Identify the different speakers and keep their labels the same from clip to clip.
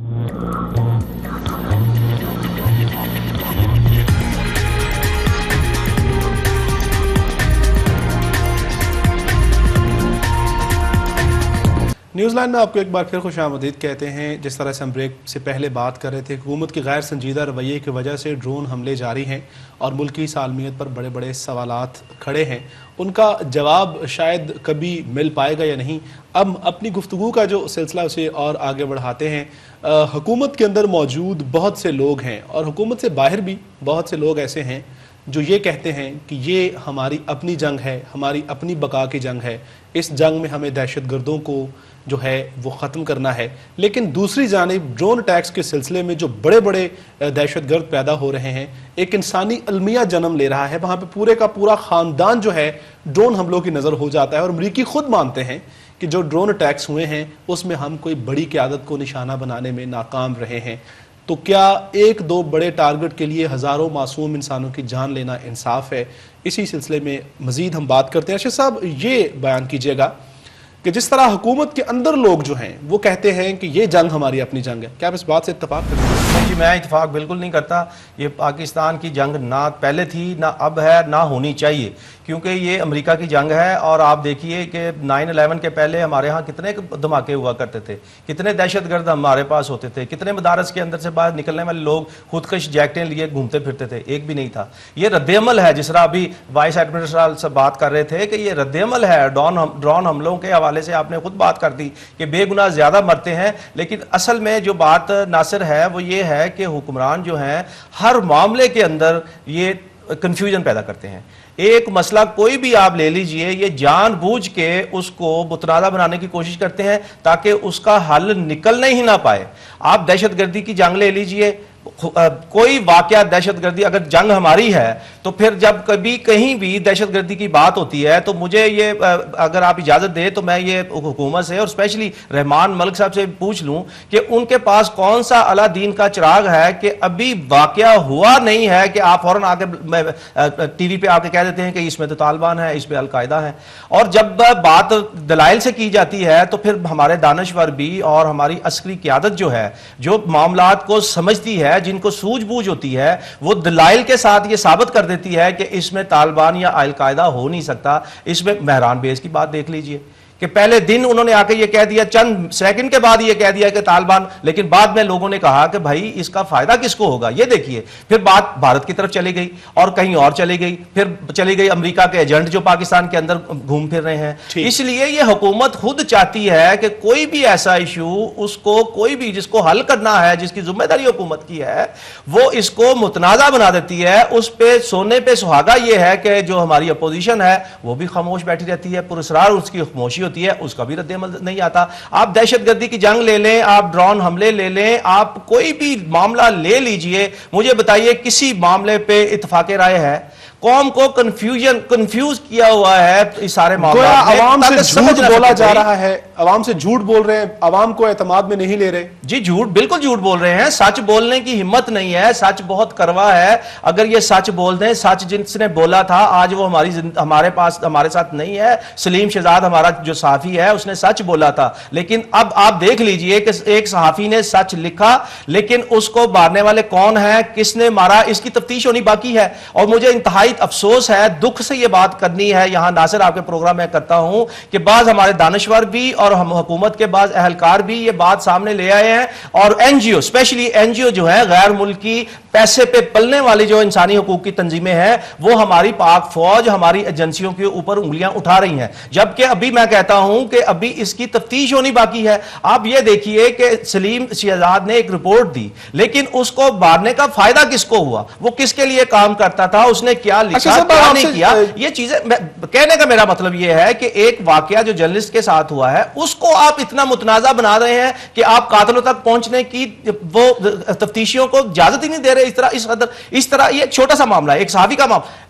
Speaker 1: News line میں آپ کو ایک بار پھر خوش آمدید کہتے ہیں۔ جس طرح سے ہم بریک سے پہلے بات کر رہے تھے، حکومت کے غیر سنجیدہ رویے کی وجہ سے ڈرون حملے جاری ہیں اور ملکی سالمیت پر بڑے بڑے سوالات کھڑے ہیں۔ ان کا جواب شاید کبھی مل پائے گا یا نہیں۔ اب اپنی گفتگو کا جو سلسلہ اسے اور آگے بڑھاتے ہیں۔ حکومت کے اندر موجود بہت سے لوگ ہیں اور حکومت سے باہر بھی بہت سے لوگ ایسے ہیں جو یہ کہتے ہیں کہ یہ ہماری اپنی جنگ ہے، ہماری اپنی بقا کی جنگ ہے، اس جنگ میں ہمیں دہشت گردوں کو جو ہے وہ ختم کرنا ہے۔ لیکن دوسری جانب ڈرون اٹیکس کے سلسلے میں جو بڑے بڑے دہشت گرد پیدا ہو رہے ہیں، ایک انسانی المیہ جنم لے رہا ہے، وہاں پہ پورے کا پورا خاندان جو ہے ڈرون حملوں کی نظر ہو جاتا ہے، اور امریکی خود مانتے ہیں کہ جو ڈرون اٹیکس ہوئے ہیں اس میں ہم کوئی بڑی قیادت کو نشانہ بنانے میں ناکام رہے ہیں۔ تو کیا ایک دو بڑے ٹارگٹ کے لیے ہزاروں معصوم انسانوں کی جان لینا انصاف ہے؟ اسی سلسلے میں مزید ہم بات کرتے ہیں۔ ارشد صاحب، یہ بیان کیجئے گا کہ جس طرح حکومت کے اندر لوگ جو ہیں وہ کہتے ہیں کہ یہ جنگ ہماری اپنی جنگ ہے، کیا آپ اس بات سے اتفاق کرتے ہیں؟
Speaker 2: جی، میں اتفاق بالکل نہیں کرتا۔ یہ پاکستان کی جنگ نہ پہلے تھی، نہ اب ہے، نہ ہونی چاہیے، کیونکہ یہ امریکہ کی جنگ ہے۔ اور آپ دیکھیے کہ 9/11 کے پہلے ہمارے ہاں کتنے دھماکے ہوا کرتے تھے، کتنے دہشت گرد ہمارے پاس ہوتے تھے، کتنے مدارس کے اندر سے باہر نکلنے والے لوگ خودکش جیکٹیں لیے گھومتے پھرتے تھے، ایک بھی نہیں تھا۔ یہ رد عمل ہے، جس طرح ابھی وائس ایڈمنسٹر سے بات کر رہے تھے کہ یہ رد عمل ہے ڈرون حملوں کے حوالے سے۔ آپ نے خود بات کر دی کہ بے گناہ زیادہ مرتے ہیں، لیکن اصل میں جو بات ناصر ہے وہ یہ ہے کہ حکمران جو ہیں ہر معاملے کے اندر یہ کنفیوژن پیدا کرتے ہیں۔ ایک مسئلہ کوئی بھی آپ لے لیجئے، یہ جان بوجھ کے اس کو متنازع بنانے کی کوشش کرتے ہیں تاکہ اس کا حل نکلنے ہی نہ پائے۔ آپ دہشت گردی کی جنگ لے لیجئے، کوئی واقعہ دہشت گردی اگر جنگ ہماری ہے تو پھر جب کبھی کہیں بھی دہشت گردی کی بات ہوتی ہے تو مجھے یہ اگر آپ اجازت دیں تو میں یہ حکومت سے اور اسپیشلی رحمان ملک صاحب سے پوچھ لوں کہ ان کے پاس کون سا اعلیٰ دین کا چراغ ہے کہ ابھی واقعہ ہوا نہیں ہے کہ آپ فوراً آگے ٹی وی پہ آ کے کہہ دیتے ہیں کہ اس میں تو طالبان ہے، اس پہ القاعدہ ہے۔ اور جب بات دلائل سے کی جاتی ہے تو پھر ہمارے دانشور بھی اور ہماری عسکری قیادت جو ہے، جو معاملات کو سمجھتی ہے، جن کو سوجھ بوجھ ہوتی ہے، وہ دلائل کے ساتھ یہ ثابت کر دیتی ہے کہ اس میں طالبان یا القاعدہ ہو نہیں سکتا۔ اس میں مہران بیس کی بات دیکھ لیجئے کہ پہلے دن انہوں نے آ کے یہ کہہ دیا، چند سیکنڈ کے بعد یہ کہہ دیا کہ طالبان، لیکن بعد میں لوگوں نے کہا کہ بھائی اس کا فائدہ کس کو ہوگا؟ یہ دیکھیے، پھر بات بھارت کی طرف چلی گئی اور کہیں اور چلی گئی، پھر چلی گئی امریکہ کے ایجنٹ جو پاکستان کے اندر گھوم پھر رہے ہیں۔ اس لیے یہ حکومت خود چاہتی ہے کہ کوئی بھی ایسا ایشو، اس کو کوئی بھی جس کو حل کرنا ہے، جس کی ذمہ داری حکومت کی ہے، وہ اس کو متنازع بنا دیتی ہے۔ اس پہ سونے پہ سہاگا یہ ہے کہ جو ہماری اپوزیشن ہے وہ بھی خاموش بیٹھی رہتی ہے، پراسرار اس کی خاموشی ہوتی ہے، اس کا بھی رد عمل نہیں آتا۔ آپ دہشت گردی کی جنگ لے لیں، آپ ڈرون حملے لے لیں، آپ کوئی بھی معاملہ لے لیجئے، مجھے بتائیے کسی معاملے پہ اتفاق رائے ہے؟ قوم کو کنفیوز کیا ہوا ہے اس سارے معاملات میں۔
Speaker 1: عوام سے جھوٹ بولا جا رہا ہے، عوام سے جھوٹ بول رہے ہیں، عوام کو اعتماد میں نہیں لے رہے۔ جی
Speaker 2: جھوٹ، بالکل جھوٹ بول رہے ہیں۔ سچ بولنے کی ہمت نہیں ہے، سچ بہت کروا ہے۔ اگر یہ سچ بول دیں، سچ جس نے بولا تھا آج وہ ہمارے ساتھ نہیں ہے۔ سلیم شہزاد ہمارا جو صحافی ہے، اس نے سچ بولا تھا، لیکن اب آپ دیکھ لیجئے کہ ایک صحافی نے سچ لکھا، لیکن اس کو مارنے والے کون ہیں، کس نے مارا، اس کی تفتیش ہونی باقی ہے۔ اور مجھے انتہائی افسوس ہے، دکھ سے یہ بات کرنی ہے یہاں ناصر آپ کے پروگرام میں کرتا ہوں کہ بعض ہمارے دانشور بھی اور ہم حکومت کے بعض اہلکار بھی یہ بات سامنے لے آئے ہیں، اور این جی او، اسپیشلی این جی او جو ہیں غیر ملکی پیسے پہ پلنے والی جو انسانی حقوق کی تنظیمیں ہیں، وہ ہماری پاک فوج، ہماری ایجنسیوں کے اوپر انگلیاں اٹھا رہی ہیں، جبکہ ابھی میں کہتا ہوں کہ ابھی اس کی تفتیش ہونی باقی ہے۔ آپ یہ دیکھیے کہ سلیم شہزاد نے ایک رپورٹ دی، لیکن اس کو مارنے کا فائدہ کس کو ہوا؟ وہ کس کے لیے کام کرتا تھا؟ اس نے کیا لکھا، کیا نہیں کیا؟ یہ چیزیں کہنے کا میرا مطلب یہ ہے کہ ایک واقعہ جو جرنلسٹ کے ساتھ ہوا ہے اس کو آپ اتنا متنازع بنا رہے ہیں کہ آپ قاتلوں تک پہنچنے کی وہ تفتیشیوں کو اجازت ہی نہیں دے رہے۔ اس طرح یہ چھوٹا سا معاملہ ہے، ایک صحافی کا معاملہ۔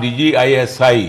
Speaker 3: DGISI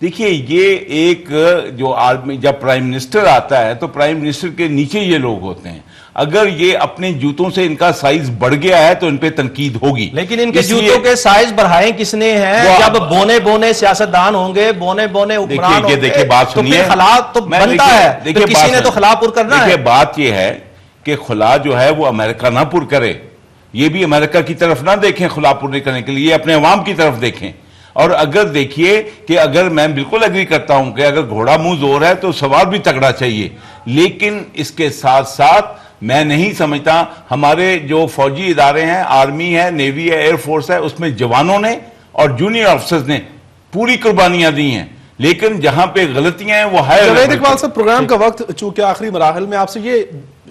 Speaker 3: دیکھیے یہ ایک جو آرمی جب پرائم منسٹر آتا ہے تو پرائم منسٹر کے نیچے یہ لوگ ہوتے ہیں. اگر یہ اپنے جوتوں سے ان کا سائز بڑھ گیا ہے تو ان پہ تنقید ہوگی.
Speaker 2: لیکن ان کے جوتوں کے سائز بڑھائیں کس نے ہیں؟ جب بونے بونے سیاستدان ہوں گے, بونے بونے حکمران ہوں گے, تو پھر خلا تو بنتا ہے, تو کسی نے تو خلا پر کرنا ہے.
Speaker 3: دیکھیے بات یہ ہے کہ خلا جو ہے وہ امریکہ نہ پر کرے, یہ بھی امریکہ کی طرف نہ دیکھیں خلا پر کرنے کے لیے, اپنے عوام کی طرف دیکھیں. اور اگر دیکھیے کہ اگر میں بالکل اگری کرتا ہوں کہ اگر گھوڑا منہ زور ہے تو سوار بھی تگڑا چاہیے, لیکن اس کے ساتھ ساتھ میں نہیں سمجھتا ہمارے جو فوجی ادارے ہیں, آرمی ہے, نیوی ہے, ایئر فورس ہے, اس میں جوانوں نے اور جونیئر افسرز نے پوری قربانیاں دی ہیں, لیکن جہاں پہ غلطیاں ہیں وہ ہے.
Speaker 1: جاوید اقبال صاحب, پروگرام کا وقت چونکہ آخری مراحل میں, آپ سے یہ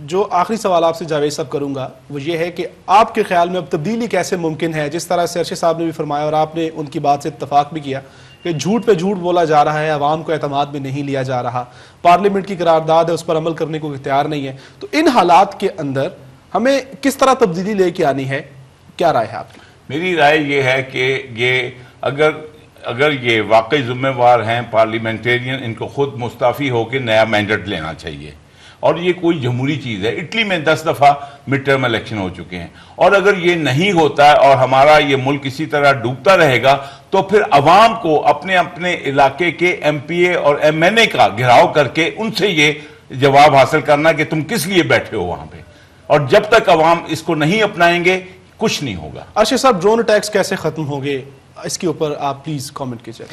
Speaker 1: جو آخری سوال آپ سے جاوید صاحب کروں گا وہ یہ ہے کہ آپ کے خیال میں اب تبدیلی کیسے ممکن ہے؟ جس طرح سے ارشد صاحب نے بھی فرمایا اور آپ نے ان کی بات سے اتفاق بھی کیا کہ جھوٹ پہ جھوٹ بولا جا رہا ہے, عوام کو اعتماد میں نہیں لیا جا رہا, پارلیمنٹ کی قرارداد ہے اس پر عمل کرنے کو تیار نہیں ہے, تو ان حالات کے اندر ہمیں کس طرح تبدیلی لے کے آنی ہے؟ کیا رائے ہے آپ کی؟
Speaker 3: میری رائے یہ ہے کہ یہ اگر یہ واقعی ذمہ وار ہیں پارلیمنٹیرین, ان کو خود مستعفی ہو کے نیا مینڈیٹ لینا چاہیے. اور یہ کوئی جمہوری چیز ہے. اٹلی میں 10 دفعہ مڈ ٹرم الیکشن ہو چکے ہیں, اور اگر یہ نہیں ہوتا ہے اور ہمارا یہ ملک اسی طرح ڈوبتا رہے گا تو پھر عوام کو اپنے اپنے علاقے کے ایم پی اے اور ایم این اے کا گھیراؤ کر کے ان سے یہ جواب حاصل کرنا کہ تم کس لیے بیٹھے ہو وہاں پہ, اور جب تک عوام اس کو نہیں اپنائیں گے کچھ نہیں ہوگا.
Speaker 1: ارشد صاحب, ڈرون اٹیکس کیسے ختم ہوں گے, اس کے اوپر آپ پلیز کامنٹ کیجئے.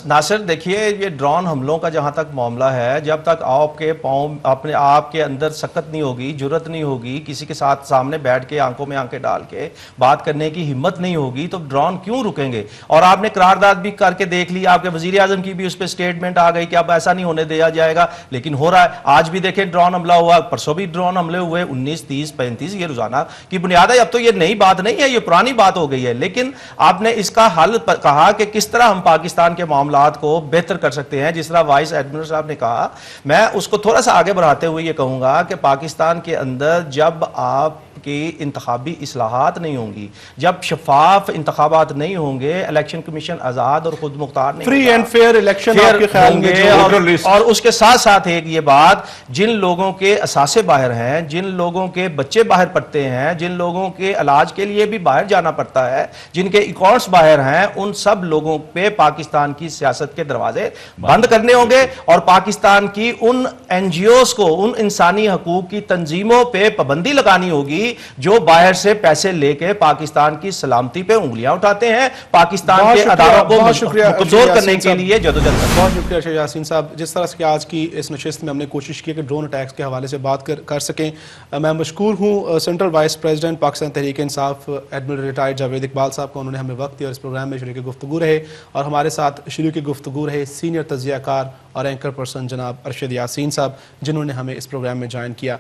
Speaker 2: ناصر دیکھیے, یہ ڈرون حملوں کا جہاں تک معاملہ ہے, جب تک آپ کے پاؤں اپنے آپ کے اندر سکت نہیں ہوگی, جرت نہیں ہوگی, کسی کے ساتھ سامنے بیٹھ کے آنکھوں میں آنکھیں ڈال کے بات کرنے کی ہمت نہیں ہوگی, تو ڈرون کیوں رکیں گے؟ اور آپ نے قرارداد بھی کر کے دیکھ لی, آپ کے وزیر اعظم کی بھی اس پہ سٹیٹمنٹ آ گئی کہ اب ایسا نہیں ہونے دیا جائے گا, لیکن ہو رہا ہے. آج بھی دیکھیں ڈرون حملہ ہوا, پرسوں بھی ڈرون حملے ہوئے, 19, 30, 35, یہ روزانہ کی بنیاد ہے. اب تو یہ نئی بات نہیں ہے, یہ پرانی بات ہو گئی ہے. لیکن آپ نے اس کا حل کہا کہ کس طرح ہم پاکستان کے معاملات کو بہتر کر سکتے ہیں. جس طرح وائس ایڈمرل صاحب نے کہا, میں اس کو تھوڑا سا آگے بڑھاتے ہوئے یہ کہوں گا کہ پاکستان کے اندر جب آپ کی انتخابی اصلاحات نہیں ہوں گی, جب شفاف انتخابات نہیں ہوں گے, الیکشن کمیشن آزاد اور خود مختار نہیں
Speaker 1: فری اینڈ فیئر الیکشن آپ کے خیال میں,
Speaker 2: اور اس کے ساتھ ساتھ ایک یہ بات, جن لوگوں کے اثاثے باہر ہیں, جن لوگوں کے بچے باہر پڑھتے ہیں, جن لوگوں کے علاج کے لیے بھی باہر جانا پڑتا ہے, جن کے اکاؤنٹس باہر ہیں, ان سب لوگوں پہ پاکستان کی سیاست کے دروازے بند کرنے ہوں گے, اور پاکستان کی ان این جی اوز کو, ان انسانی حقوق کی تنظیموں پہ پابندی لگانی ہوگی جو باہر سے پیسے لے کے پاکستان کی سلامتی پہ انگلیاں اٹھاتے ہیں, پاکستان کے اداروں کو کمزور کرنے کے لیے جدوجہد.
Speaker 1: بہت شکریہ ارشد یاسین صاحب. جس طرح سے آج کی اس نشست میں ہم نے کوشش کی کہ ڈرون اٹیکس کے حوالے سے بات کر سکیں, میں مشکور ہوں central vice president Pakistan Tehreek Insaf admiral retired Javed Iqbal صاحب کو, انہوں نے ہمیں وقت دیا اور اس پروگرام میں شریک گفتگو رہے, اور ہمارے ساتھ شریک گفتگو رہے سینئر تجزیہ کار اور اینکر پرسن جناب ارشد یاسین صاحب, جنہوں نے ہمیں اس پروگرام میں جوائن کیا.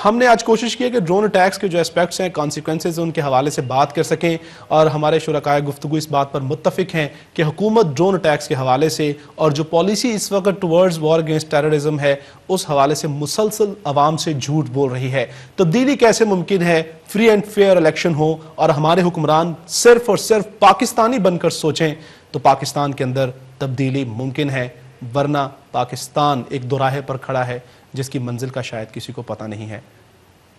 Speaker 1: ہم نے آج کوشش کی ہے کہ ڈرون اٹیکس کے جو اسپیکٹس ہیں, کانسیکوینسز ان کے حوالے سے بات کر سکیں, اور ہمارے شرکائے گفتگو اس بات پر متفق ہیں کہ حکومت ڈرون اٹیکس کے حوالے سے اور جو پالیسی اس وقت ٹورڈز وار اگینسٹ ٹیررزم ہے اس حوالے سے مسلسل عوام سے جھوٹ بول رہی ہے. تبدیلی کیسے ممکن ہے؟ فری اینڈ فیئر الیکشن ہو اور ہمارے حکمران صرف اور صرف پاکستانی بن کر سوچیں تو پاکستان کے اندر تبدیلی ممکن ہے, ورنہ پاکستان ایک دوراہے پر کھڑا ہے جس کی منزل کا شاید کسی کو پتہ نہیں ہے.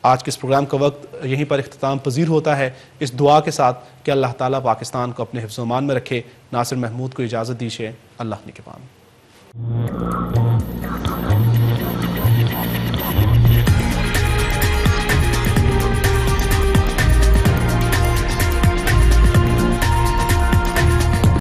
Speaker 1: آج کے اس پروگرام کا وقت یہیں پر اختتام پذیر ہوتا ہے, اس دعا کے ساتھ کہ اللہ تعالیٰ پاکستان کو اپنے حفظ و امان میں رکھے. ناصر محمود کو اجازت دیجیے, اللہ نگہبان.